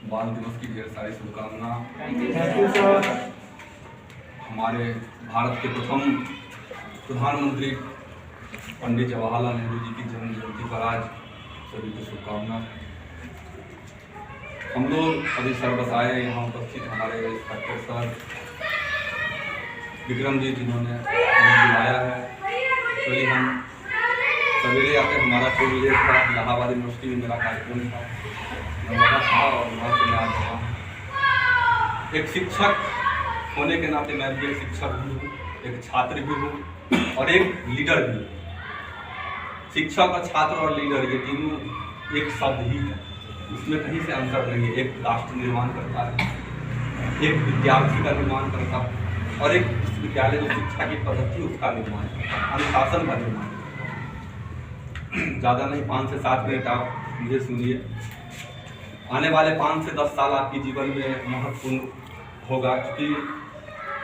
बाल दिवस की ढेर सारी शुभकामना। Thank you sir. हमारे भारत के प्रथम प्रधानमंत्री पंडित जवाहरलाल नेहरू जी की जन्म जयंती पर आज सभी को शुभकामना। हम लोग अभी सर बसाए यहाँ उपस्थित हमारे इंस्पेक्टर सर विक्रम जी जिन्होंने हमें बुलाया है। एक्चुअली हम सवेरे आते हमारा शो लेट था, इलाहाबाद यूनिवर्सिटी में मेरा कार्यक्रम था, मैं वहाँ था और वहाँ से मैं आज रहा हूँ। एक शिक्षक होने के नाते मैं भी एक शिक्षक भी हूँ, एक छात्र भी हूँ और एक लीडर भी हूँ। शिक्षक और छात्र और लीडर ये तीनों एक शब्द ही है, उसमें कहीं से अंतर नहीं है। एक राष्ट्र निर्माण करता है, एक विद्यार्थी का निर्माण करता है और एक विश्वविद्यालय जो शिक्षा की पद्धति उसका निर्माण है, अनुशासन का निर्माण। ज़्यादा नहीं, 5 से 7 मिनट आप मुझे सुनिए। आने वाले 5 से 10 साल आपके जीवन में महत्वपूर्ण होगा, क्योंकि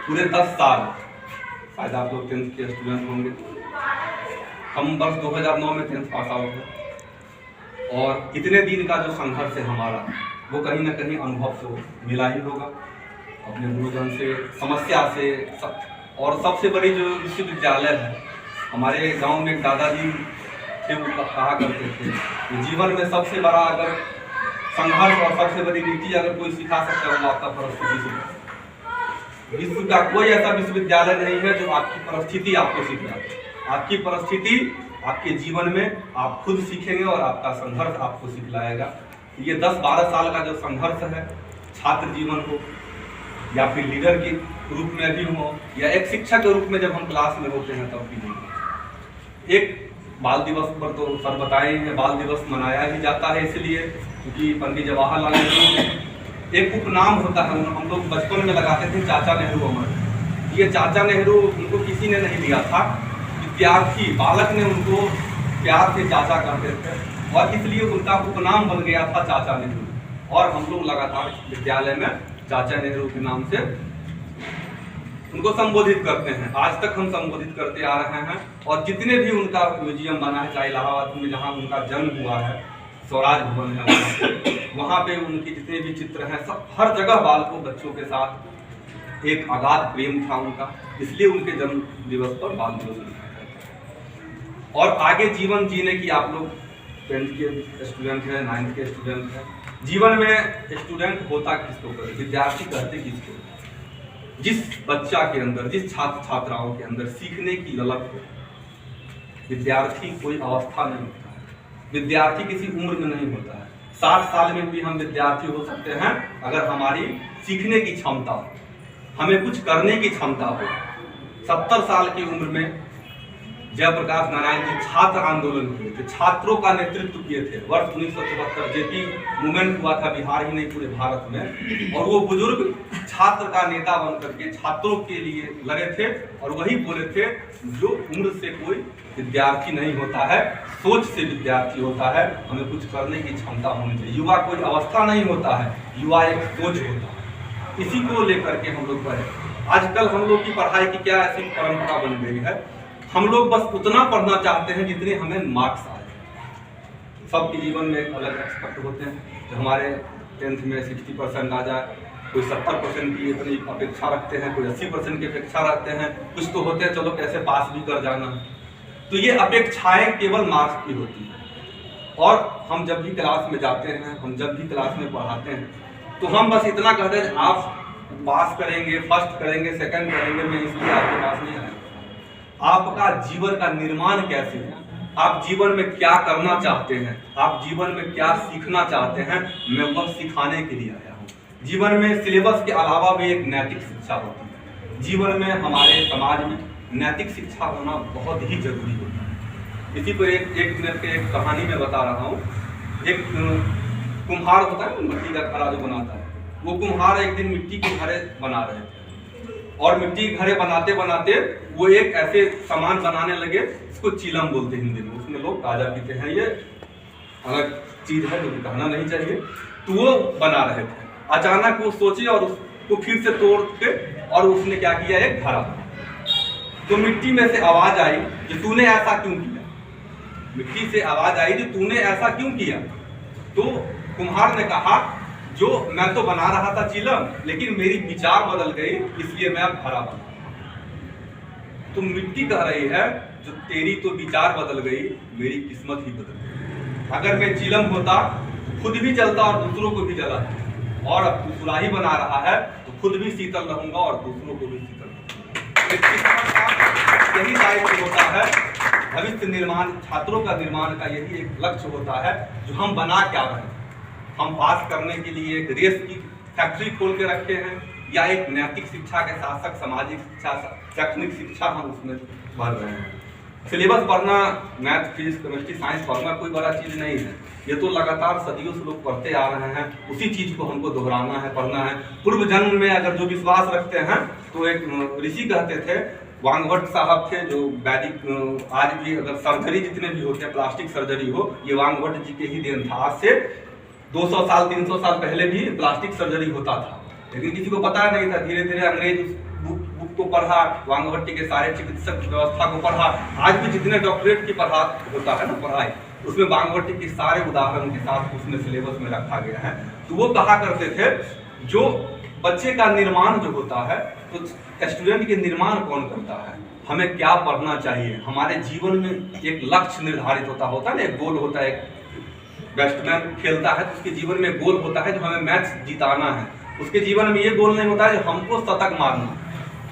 पूरे 10 साल शायद आप लोग 10th के स्टूडेंट होंगे। हम वर्ष 2009 में 10th पास आउट हैं और इतने दिन का जो संघर्ष है हमारा, वो कहीं ना कहीं अनुभव से मिला ही होगा, अपने गुरुजन से, समस्या से। और सबसे बड़ी जो विश्वविद्यालय है, हमारे गांव में दादाजी थे, वो कहा करते थे कि जीवन में सबसे बड़ा अगर संघर्ष और सबसे बड़ी नीति अगर कोई सिखा सकता है वो आपका परिस्थिति से। विश्व का कोई ऐसा विश्वविद्यालय नहीं है जो आपकी परिस्थिति आपको सिखाए। आपकी परिस्थिति आपके जीवन में आप खुद सीखेंगे और आपका संघर्ष आपको सिखलाएगा। ये 10-12 साल का जो संघर्ष है, छात्र जीवन हो या फिर लीडर के रूप में भी हो या एक शिक्षक के रूप में जब हम क्लास में होते हैं तब भी। एक बाल दिवस पर तो सर बताएंगे, बाल दिवस मनाया ही जाता है इसलिए क्योंकि पंडित जवाहरलाल नेहरू एक उपनाम होता है, हम लोग बचपन में लगाते थे चाचा नेहरू अमर। ये चाचा नेहरू उनको किसी ने नहीं दिया था, विद्यार्थी बालक ने उनको प्यार से चाचा करते थे और इसलिए उनका उपनाम बन गया था चाचा नेहरू। और हम लोग लगातार विद्यालय में चाचा नेहरू के नाम से उनको संबोधित करते हैं। आज तक हम संबोधित करते आ रहे हैं और जितने भी उनका म्यूजियम बना है, चाहे इलाहाबाद में जहाँ उनका जन्म हुआ है, स्वराज भवन है, वहाँ पे उनके जितने भी चित्र हैं, सब हर जगह बालकों बच्चों के साथ एक अगाध प्रेम था उनका, इसलिए उनके जन्म दिवस पर बाल दिवस मनाया जाता है। और आगे जीवन जीने की आप लोग 10th के स्टूडेंट हैं, 9th के स्टूडेंट हैं। जीवन में स्टूडेंट होता किसको कर, विद्यार्थी कहते किसको? जिस बच्चा के अंदर, जिस छात्र छात्राओं के अंदर सीखने की ललक हो। विद्यार्थी कोई अवस्था नहीं होता है, विद्यार्थी किसी उम्र में नहीं होता है। 60 साल में भी हम विद्यार्थी हो सकते हैं अगर हमारी सीखने की क्षमता हो, हमें कुछ करने की क्षमता हो। 70 साल की उम्र में जयप्रकाश नारायण जी छात्र आंदोलन किए थे, छात्रों का नेतृत्व किए थे। वर्ष 1974 जेपी मूवमेंट हुआ था बिहार ही नहीं पूरे भारत में, और वो बुजुर्ग छात्र का नेता बन करके छात्रों के लिए लड़े थे और वही बोले थे, जो उम्र से कोई विद्यार्थी नहीं होता है, सोच से विद्यार्थी होता है। हमें कुछ करने की क्षमता होनी चाहिए। युवा कोई अवस्था नहीं होता है, युवा एक सोच होता है। इसी को लेकर के हम लोग पढ़े। आजकल हम लोग की पढ़ाई की क्या ऐसी परंपरा बन गई है, हम लोग बस उतना पढ़ना चाहते हैं जितने हमें मार्क्स आए। सबके जीवन में एक अलग एक्सपेक्ट होते हैं। तो हमारे 10th में 60% आ जाए, कोई 70% की अपनी अपेक्षा रखते हैं, कोई 80% की अपेक्षा रखते हैं, कुछ तो होते हैं चलो कैसे पास भी कर जाना। तो ये अपेक्षाएं केवल मार्क्स की होती है। और हम जब भी क्लास में जाते हैं, हम जब भी क्लास में पढ़ाते हैं, तो हम बस इतना कहते हैं आप पास करेंगे, फर्स्ट करेंगे, सेकंड करेंगे, मैं इसलिए आपके पास नहीं आया। आपका जीवन का निर्माण कैसे है, आप जीवन में क्या करना चाहते हैं, आप जीवन में क्या सीखना चाहते हैं, मैं वह सिखाने के लिए आया हूँ। जीवन में सिलेबस के अलावा भी एक नैतिक शिक्षा होती है। जीवन में हमारे समाज में नैतिक शिक्षा होना बहुत ही जरूरी होता है। इसी पर एक मिनट के एक कहानी में बता रहा हूँ। एक कुम्हार होता है, मिट्टी का घड़ा जो बनाता है, वो कुम्हार एक दिन मिट्टी के घड़े बना रहे थे और मिट्टी घड़े बनाते बनाते वो एक ऐसे सामान बनाने लगे, इसको चिलम बोलते हैं हिंदी में, उसमें लोग गांजा पीते हैं, ये अलग चीज है जो कहना नहीं चाहिए। तो वो बना रहे थे, अचानक वो सोचे और उसको फिर से तोड़ के और उसने क्या किया, एक घड़ा। तो मिट्टी में से आवाज आई कि तूने ऐसा क्यों किया, मिट्टी से आवाज आई कि तूने ऐसा क्यों किया। तो कुम्हार ने कहा जो मैं तो बना रहा था चिलम, लेकिन मेरी विचार बदल गई, इसलिए मैं अब हरा बना। तुम मिट्टी कह रही है जो तेरी तो विचार बदल गई, मेरी किस्मत ही बदल गई। अगर मैं चिलम होता खुद भी जलता और दूसरों को भी जलाता, और अब तू सुराही बना रहा है तो खुद भी शीतल रहूंगा और दूसरों को भी शीतल रहूंगा। यही दायित्व होता है भविष्य निर्माण, छात्रों का निर्माण का यही एक लक्ष्य होता है जो हम बना क्या रहे हैं। हम पास करने के लिए एक रेस की फैक्ट्री खोल के रखे हैं, या एक नैतिक शिक्षा के साथ साथ सामाजिक शिक्षा, शैक्षणिक शिक्षा हम उसमें भर रहे हैं। सिलेबस पढ़ना, मैथ फिजिक्स केमिस्ट्री साइंस पढ़ना कोई बड़ा चीज़ नहीं है, ये तो लगातार सदियों से लोग पढ़ते आ रहे हैं, उसी चीज़ को हमको दोहराना है, पढ़ना है। पूर्व जन्म में अगर जो विश्वास रखते हैं, तो एक ऋषि कहते थे, वांगभट्ट साहब थे, जो वैदिक, आज भी अगर सर्जरी जितने भी होते हैं, प्लास्टिक सर्जरी हो, ये वांगभट्ट जी के ही देन था। आज से 200 साल 300 साल पहले भी प्लास्टिक सर्जरी होता था, लेकिन किसी को पता नहीं था। धीरे धीरे अंग्रेज उस बुक को पढ़ा, वांगभट्टी के सारे चिकित्सक व्यवस्था को पढ़ा। आज भी जितने डॉक्टरेट की पढ़ा होता है ना पढ़ाई, उसमें वांगभट्टी के सारे उदाहरण के साथ उसमें सिलेबस में रखा गया है। तो वो कहा करते थे, जो बच्चे का निर्माण जो होता है, तो स्टूडेंट के निर्माण कौन करता है, हमें क्या पढ़ना चाहिए। हमारे जीवन में एक लक्ष्य निर्धारित होता है ना, एक गोल होता है। एक बैट्समैन खेलता है तो उसके जीवन में गोल होता है जो हमें मैच जिताना है। उसके जीवन में ये गोल नहीं होता है जो हमको शतक मारना।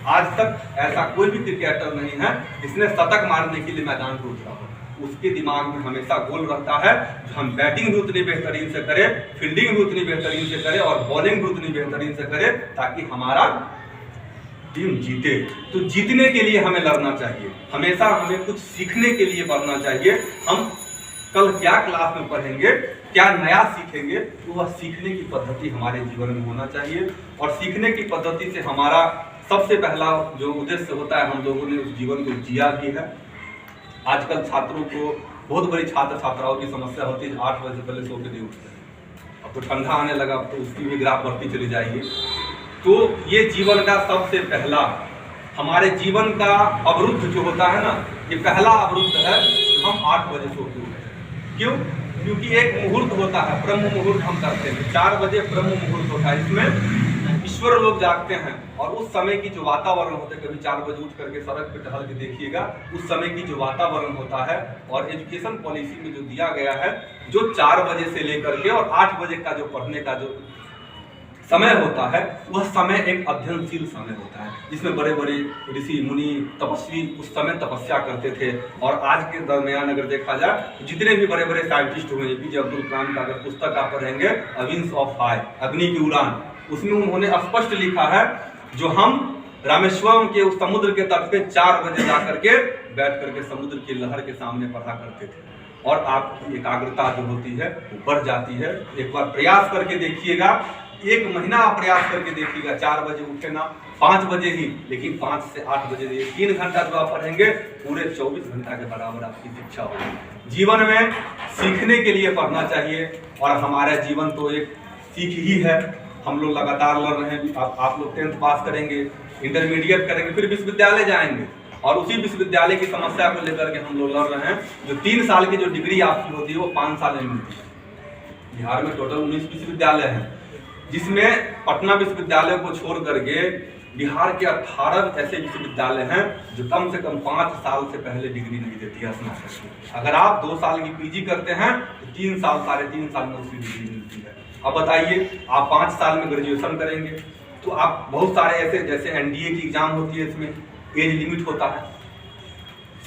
आज तक ऐसा कोई भी क्रिकेटर नहीं है जिसने शतक मारने के लिए मैदान पर उतरा हो। उसके दिमाग में हमेशा गोल रहता है जो हम बैटिंग भी उतनी बेहतरीन से करें, फील्डिंग भी उतनी बेहतरीन से करें और बॉलिंग भी उतनी बेहतरीन से करें, ताकि हमारा टीम जीते। तो जीतने के लिए हमें लड़ना चाहिए, हमेशा हमें कुछ सीखने के लिए पढ़ना चाहिए। हम कल क्या क्लास में पढ़ेंगे, क्या नया सीखेंगे, तो वह सीखने की पद्धति हमारे जीवन में होना चाहिए। और सीखने की पद्धति से हमारा सबसे पहला जो उद्देश्य होता है, हम लोगों ने उस जीवन को जिया भी है। आजकल छात्रों को बहुत बड़ी छात्र छात्राओं की समस्या होती है, 8 बजे से पहले सो के नहीं उठते हैं। अब तो ठंडा आने लगा तो उसकी भी ग्राफ बढ़ती चली जाएगी। तो ये जीवन का सबसे पहला, हमारे जीवन का अवरुद्ध जो होता है ना, ये पहला अवरुद्ध है, हम 8 बजे सो के उठते हैं। क्यों? क्योंकि एक मुहूर्त होता है, ब्रह्म मुहूर्त हम करते हैं, 4 बजे ब्रह्म मुहूर्त होता है। इसमें ईश्वर लोग जागते हैं, और उस समय की जो वातावरण होता है, कभी 4 बजे उठ करके सड़क पे टहल के देखिएगा, उस समय की जो वातावरण होता है, और एजुकेशन पॉलिसी में जो दिया गया है, जो 4 बजे से लेकर के और 8 बजे का जो पढ़ने का जो समय होता है, वह समय एक अध्ययनशील समय होता है, जिसमें बड़े बड़े ऋषि मुनि तपस्वी उस समय तपस्या करते थे। और आज के दरमियान अगर देखा जाए तो जितने भी बड़े बड़े साइंटिस्ट हुए, एपीजे अब्दुल कलाम का अगर पुस्तक आप पढ़ेंगे, विंग्स ऑफ फायर, अग्नि की उड़ान, उसमें उन्होंने स्पष्ट लिखा है, जो हम रामेश्वरम के उस समुद्र के तट पे 4 बजे जा करके बैठ करके समुद्र की लहर के सामने पढ़ा करते थे, और आपकी एकाग्रता जो होती है वो बढ़ जाती है। एक बार प्रयास करके देखिएगा, 1 महीना आप प्रयास करके देखिएगा, 4 बजे उठे ना, 5 बजे ही, लेकिन 5 से 8 बजे 3 घंटा जो आप पढ़ेंगे, पूरे 24 घंटा के बराबर आपकी शिक्षा होगी। जीवन में सीखने के लिए पढ़ना चाहिए, और हमारा जीवन तो एक सीख ही है। हम लोग लगातार लड़ रहे हैं। आप लोग 10th पास करेंगे, इंटरमीडिएट करेंगे, फिर विश्वविद्यालय जाएंगे, और उसी विश्वविद्यालय की समस्या को लेकर के हम लोग लड़ रहे हैं। जो 3 साल की जो डिग्री आपकी होती है, वो 5 साल में मिलती है। बिहार में टोटल 19 विश्वविद्यालय हैं, जिसमें पटना विश्वविद्यालय को छोड़ करके बिहार के 18 ऐसे विश्वविद्यालय हैं जो कम से कम 5 साल से पहले डिग्री नहीं देती है स्नातक की। अगर आप 2 साल की पीजी करते हैं तो 3 साल 3.5 साल में उसकी डिग्री मिलती है। अब बताइए, आप 5 साल में ग्रेजुएशन करेंगे तो आप बहुत सारे ऐसे, जैसे एनडीए की एग्जाम होती है, इसमें एज लिमिट होता है,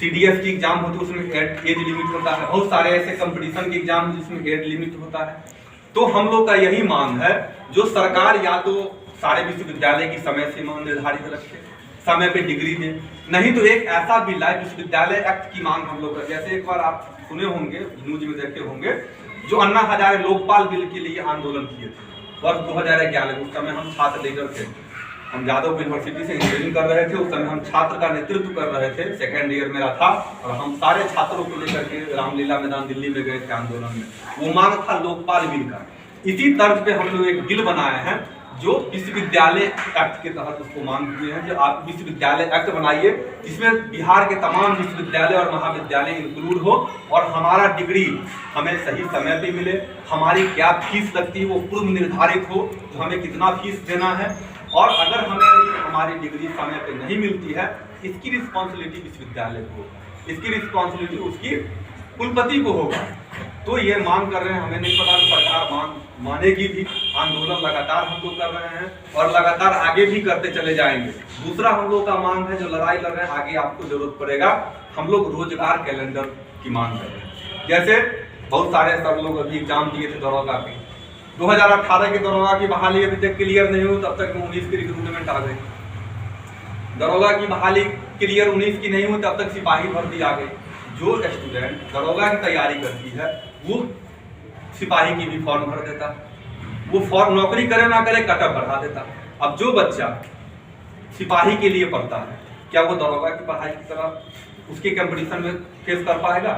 सीडीएस की एग्जाम होती है, उसमें एज लिमिट होता है, बहुत सारे ऐसे कंपटीशन के एग्जाम जिसमें एज लिमिट होता है। तो हम लोग का यही मांग है, जो सरकार या तो सारे विश्वविद्यालय की समय सीमा निर्धारित रखे, समय पे डिग्री दे, नहीं तो एक ऐसा बिल आए, विश्वविद्यालय एक्ट की मांग हम लोग कर। जैसे एक बार आप सुने होंगे, न्यूज में देखे होंगे, जो अन्ना हजारे लोकपाल बिल के लिए आंदोलन किए थे वर्ष 2011। उस समय हम छात्र लीडर थे, हम जादव यूनिवर्सिटी से इंजीनियरिंग कर रहे थे। उस समय हम छात्र का नेतृत्व कर रहे थे, 2nd ईयर मेरा था, और हम सारे छात्रों को लेकर के रामलीला मैदान दिल्ली में गए थे आंदोलन में। वो मांग था लोकपाल बिल का। इसी तर्ज पे हम लोग एक बिल बनाए हैं, जो विश्वविद्यालय एक्ट के तहत उसको मांग किए हैं, जो आप विश्वविद्यालय एक्ट बनाइए जिसमें बिहार के तमाम विश्वविद्यालय और महाविद्यालय इंक्लूड हो और हमारा डिग्री हमें सही समय पे मिले, हमारी क्या फीस लगती है वो पूर्व निर्धारित हो, तो हमें कितना फीस देना है, और अगर हमें हमारी डिग्री समय पे नहीं मिलती है इसकी रिस्पॉन्सिबिलिटी विश्वविद्यालय को होगा, इसकी रिस्पॉन्सिबिलिटी उसकी कुलपति को होगा। तो ये मांग कर रहे हैं, हमें नहीं पता सरकार मानेगी भी। आंदोलन लगातार हम लोग कर रहे हैं और लगातार आगे भी करते चले जाएंगे। दूसरा हम लोग का मांग है, जो लड़ाई लड़ रहे हैं, आगे आपको जरूरत पड़ेगा, हम लोग रोजगार कैलेंडर की मांग कर रहे हैं। जैसे बहुत सारे सब लोग अभी एग्जाम दिए थे दरोगा की, 2018 के दरोगा की बहाली अभी तक क्लियर नहीं हुई, तब तक 19 की रिक्रूटमेंट आ गई। दरोगा की बहाली क्लियर 19 की नहीं हुई, तब तक सिपाही भर्ती आ गई। जो स्टूडेंट दरोगा की तैयारी करती है वो सिपाही की भी फॉर्म भर देता, वो फॉर्म नौकरी करे ना करे कटअप बढ़ा देता। अब जो बच्चा सिपाही के लिए पढ़ता है क्या वो दरोगा की पढ़ाई की तरह उसके कंपटीशन में फेस कर पाएगा?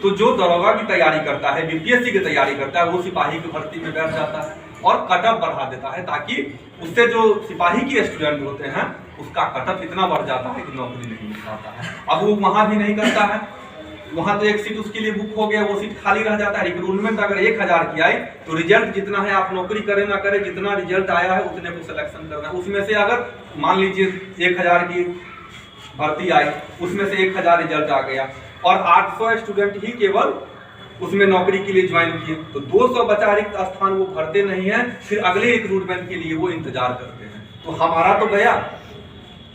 तो जो दरोगा की तैयारी करता है, बीपीएससी की तैयारी करता है, वो सिपाही की भर्ती में बैठ जाता है और कटअप बढ़ा देता है, ताकि उससे जो सिपाही के स्टूडेंट होते हैं उसका कटअप इतना बढ़ जाता है कि नौकरी नहीं मिल पाता है। अब वो वहां भी नहीं करता है, वहां तो एक सीट उसके लिए बुक हो गया, वो सीट खाली रह जाता है। रिक्रूटमेंट अगर 1000 की आई तो रिजल्ट जितना है, आप नौकरी करे ना करे, जितना रिजल्ट आया है उतने को सिलेक्शन करना है। उसमें से अगर मान लीजिए 1000 की भर्ती आई, उसमें से 1000 रिजल्ट आ गया और 800 स्टूडेंट ही केवल उसमें नौकरी के लिए ज्वाइन किए, तो 200 बचा रिक्त स्थान वो भरते नहीं है, फिर अगले रिक्रूटमेंट के लिए वो इंतजार करते हैं। तो हमारा तो गया,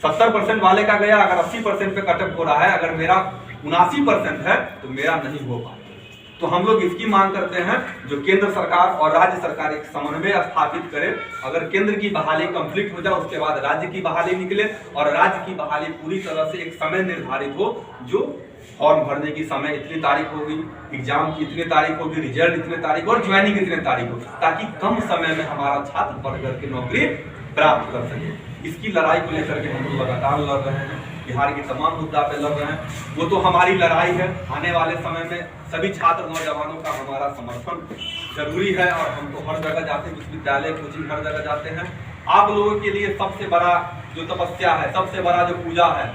70% वाले का गया, अगर 80% पे कटअप हो रहा है, अगर मेरा 79% है तो मेरा नहीं हो पाएगा। तो हम लोग इसकी मांग करते हैं जो केंद्र सरकार और राज्य सरकार एक समन्वय स्थापित करे। अगर केंद्र की बहाली कंप्लीट हो जाए उसके बाद राज्य की बहाली निकले और राज्य की बहाली पूरी तरह से एक समय निर्धारित हो, जो फॉर्म भरने की समय इतनी तारीख होगी, एग्जाम की इतनी तारीख होगी, रिजल्ट इतने तारीख और ज्वाइनिंग इतने तारीख हो, ताकि कम समय में हमारा छात्र पढ़ करके नौकरी प्राप्त कर सके। इसकी लड़ाई को लेकर के हम लोग लगातार लड़ रहे हैं, बिहार की तमाम मुद्दा पे लड़ रहे हैं। वो तो हमारी लड़ाई है, आने वाले समय में सभी छात्र नौजवानों का हमारा समर्थन जरूरी है और हम तो हर जगह जाते हैं, विश्वविद्यालय कोचिंग हर जगह जाते हैं। आप लोगों के लिए सबसे बड़ा जो तपस्या है, सबसे बड़ा जो पूजा है,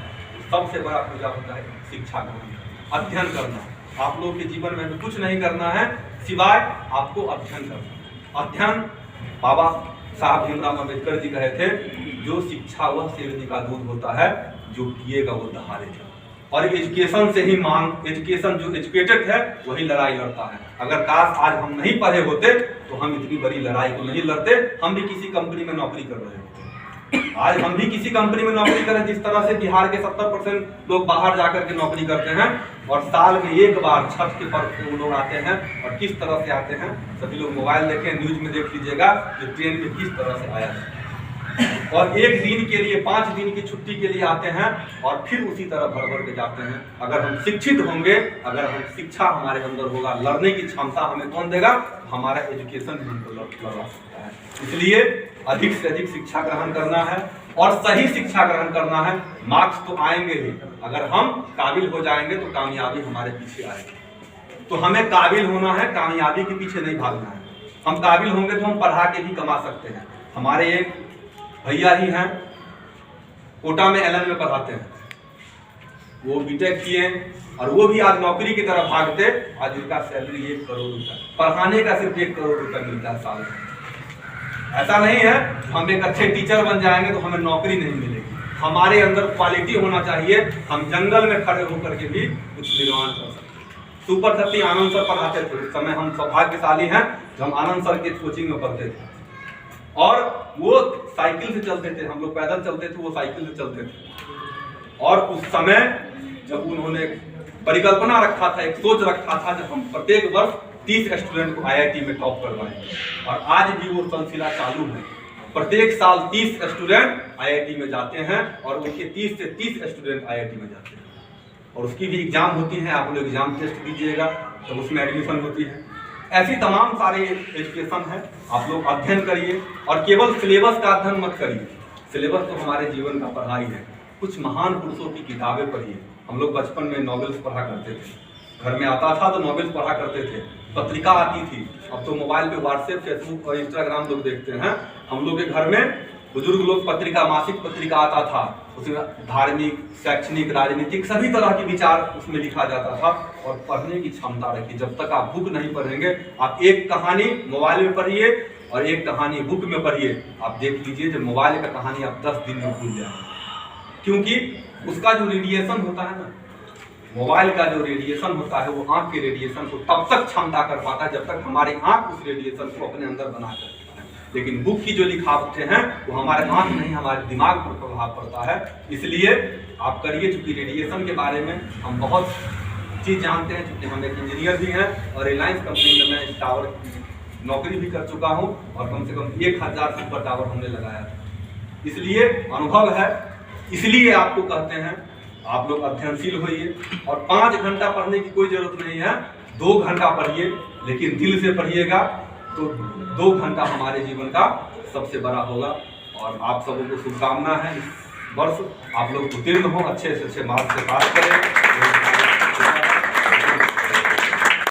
सबसे बड़ा पूजा होता है शिक्षा ग्रहण, अध्ययन करना। आप लोगों के जीवन में कुछ नहीं करना है सिवाय आपको अध्ययन करना। अध्ययन बाबा साहब भीमराव अम्बेडकर जी कहे थे, जो शिक्षा वह शेरनी का दूध होता है, जो पिएगा वो दहाड़ेगा। और एजुकेशन से ही मांग, एजुकेशन जो एजुकेटेड है वही लड़ाई लड़ता है। अगर काश आज हम नहीं पढ़े होते तो हम इतनी बड़ी लड़ाई को नहीं लड़ते, हम भी किसी कंपनी में नौकरी कर रहे होते। आज हम भी किसी कंपनी में नौकरी करें, जिस तरह से बिहार के 70% लोग बाहर जाकर के नौकरी करते हैं और साल में एक बार छठ के पर्व पे वो लोग आते हैं। और किस तरह से आते हैं, सभी लोग मोबाइल देखें, न्यूज में देख लीजिएगा कि ट्रेन में किस तरह से आया है। और एक दिन के लिए 5 दिन की छुट्टी के लिए आते हैं और फिर उसी तरह भर भर के जाते हैं। अगर हम शिक्षित होंगे, अगर हम शिक्षा हमारे अंदर होगा, लड़ने की क्षमता हमें कौन देगा? हमारा एजुकेशन भी हमको लड़ा सकता है। इसलिए अधिक से अधिक शिक्षा ग्रहण करना है और सही शिक्षा ग्रहण करना है। मार्क्स तो आएंगे ही, अगर हम काबिल हो जाएंगे तो कामयाबी हमारे पीछे आएगी। तो हमें काबिल होना है, कामयाबी के पीछे नहीं भागना है। हम काबिल होंगे तो हम पढ़ा के भी कमा सकते हैं। हमारे एक भैया ही हैं, कोटा में एलएन में पढ़ाते हैं, वो बीटेक किए और वो भी आज नौकरी की तरफ भागते। आज उनका सैलरी 1 करोड़ रुपया, पढ़ाने का सिर्फ 1 करोड़ रुपया मिलता है साल में। ऐसा नहीं है हम एक अच्छे टीचर बन जाएंगे तो हमें नौकरी नहीं मिलेगी। हमारे अंदर क्वालिटी होना चाहिए, हम जंगल में खड़े होकर के भी कुछ निर्माण कर सकते। सुपर 30 आनंद सर पढ़ाते थे, उस समय हम सौभाग्यशाली हैं जो हम आनंद सर के कोचिंग में पढ़ते थे। और वो साइकिल से चलते थे, हम लोग पैदल चलते थे, वो साइकिल से चलते थे। और उस समय जब उन्होंने परिकल्पना रखा था, एक सोच रखा था, जब हम प्रत्येक वर्ष 30 स्टूडेंट को आईआईटी में टॉप करवाएंगे। और आज भी वो सिलसिला चालू है। प्रत्येक साल 30 स्टूडेंट आईआईटी में जाते हैं और उनके 30 से 30 स्टूडेंट आईआईटी में जाते हैं। और उसकी भी एग्जाम होती है, आप लोग एग्जाम टेस्ट दीजिएगा तो उसमें एडमिशन होती है। ऐसी तमाम सारे एजुकेशन है, आप लोग अध्ययन करिए और केवल सिलेबस का अध्ययन मत करिए। सिलेबस तो हमारे जीवन का पढ़ाई है। कुछ महान पुरुषों की किताबें पढ़िए। हम लोग बचपन में नॉवेल्स पढ़ा करते थे, घर में आता था तो नॉवेल्स पढ़ा करते थे, पत्रिका आती थी, अब तो मोबाइल पे व्हाट्सएप, फेसबुक और इंस्टाग्राम लोग देखते हैं। हम लोग के घर में बुजुर्ग लोग पत्रिका, मासिक पत्रिका आता था, उसमें धार्मिक, शैक्षणिक, राजनीतिक सभी तरह के विचार उसमें लिखा जाता था। और पढ़ने की क्षमता रखिए। जब तक आप बुक नहीं पढ़ेंगे, आप एक कहानी मोबाइल में पढ़िए और एक कहानी बुक में पढ़िए, आप देख लीजिए जब मोबाइल का कहानी आप 10 दिन में भूल जाएंगे। क्योंकि उसका जो रेडिएशन होता है ना, मोबाइल का जो रेडिएशन होता है वो आंख के रेडिएशन को तब तक क्षमता कर पाता है जब तक हमारी आंख उस रेडिएशन को अपने अंदर बना कर रखता है। लेकिन बुक की जो लिखावटें हैं वो हमारे आंख नहीं, हमारे दिमाग पर प्रभाव पड़ता है। इसलिए आप करिए। चूंकि रेडिएशन के बारे में हम बहुत चीज़ जानते हैं, चूँकि हम एक इंजीनियर भी हैं और रिलायंस कंपनी में मैं टावर की नौकरी भी कर चुका हूँ और कम से कम 1000 सुपर टावर हमने लगाया था। इसलिए अनुभव है। इसलिए आपको कहते हैं आप लोग अध्ययनशील होइए और 5 घंटा पढ़ने की कोई जरूरत नहीं है, 2 घंटा पढ़िए, लेकिन दिल से पढ़िएगा तो 2 घंटा हमारे जीवन का सबसे बड़ा होगा। और आप सबों को शुभकामना है। इस वर्ष आप लोग उत्तीर्ण हो, अच्छे से अच्छे मार्क्स से पास करें।